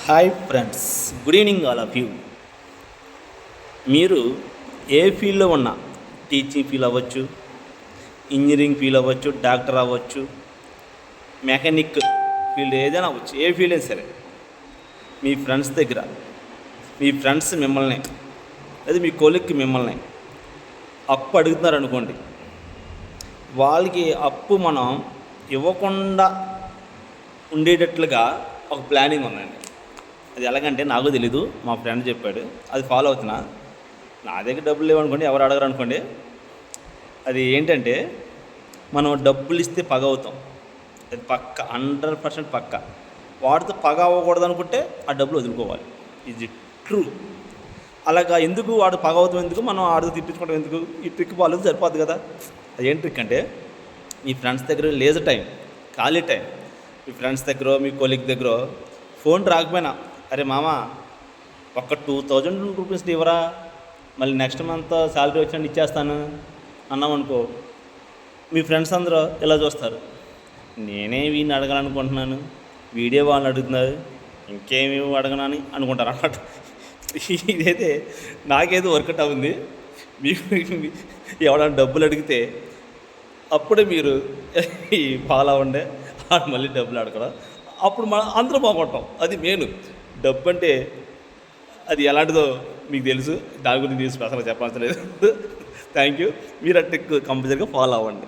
Hi friends, good evening all of you. మీరు ఏ ఫీల్డ్లో ఉన్నా, టీచింగ్ ఫీల్డ్ అవ్వచ్చు, ఇంజనీరింగ్ ఫీల్డ్ అవ్వచ్చు, డాక్టర్ అవ్వచ్చు, మెకానిక్ ఫీల్డ్ ఏదైనా అవ్వచ్చు, ఏ ఫీల్డ్ అయినా సరే, మీ ఫ్రెండ్స్ దగ్గర మీ ఫ్రెండ్స్ మిమ్మల్ని లేదా మీ కొలిక్కి మిమ్మల్ని అప్పు అడుగుతున్నారు అనుకోండి. వాళ్ళకి అప్పు మనం ఇవ్వకుండా ఉండేటట్లుగా ఒక ప్లానింగ్ ఉందండి. అది ఎలాగంటే నాకు తెలీదు, మా ఫ్రెండ్ చెప్పాడు, అది ఫాలో అవుతున్నా. నా దగ్గర డబ్బులు లేవనుకోండి, ఎవరు అడగరు అనుకోండి. అది ఏంటంటే, మనం డబ్బులు ఇస్తే పగ అవుతాం. అది పక్క 100% పక్క. వాడితో పగ అవ్వకూడదు అనుకుంటే ఆ డబ్బులు వదులుకోవాలి. ఇది ట్రూ. అలాగా ఎందుకు వాడు పగ అవుతాం, ఎందుకు మనం ఆడితో తిప్పించుకోవడం ఎందుకు? ఈ ట్రిక్ వాళ్ళు సరిపోద్ది కదా. అది ఏం ట్రిక్ అంటే, మీ ఫ్రెండ్స్ దగ్గర లేజర్ టైం, ఖాళీ టైం, మీ ఫ్రెండ్స్ దగ్గర మీ కొలీగ్ దగ్గర ఫోన్ రాకపోయినా, అరే మామ ఒక 2000 రూపీస్ ఇవ్వరా, మళ్ళీ నెక్స్ట్ మంత్ శాలరీ వచ్చినట్టు ఇచ్చేస్తాను అన్నామనుకో, మీ ఫ్రెండ్స్ అందరూ ఇలా చూస్తారు, నేనే వీడిని అడగాలనుకుంటున్నాను, వీడియో వాళ్ళని అడుగుతున్నారు, ఇంకేమి అడగనని అనుకుంటారు అన్నమాట. ఇదైతే నాకేదో వర్కౌట్ అవుతుంది. మీకు ఎవడన్నా డబ్బులు అడిగితే అప్పుడే మీరు ఈ ఫాలో అవ్వండి, మళ్ళీ డబ్బులు అడగడం, అప్పుడు మనం అందరూ బాగుంటాం. అది మెయిన్. డబ్బు అంటే అది ఎలాంటిదో మీకు తెలుసు, దాని గురించి స్పెషల్గా చెప్పాల్సిన లేదు. Thank you. మీరు ఆ ట్రిక్ కంపల్సరీగా ఫాలో అవ్వండి.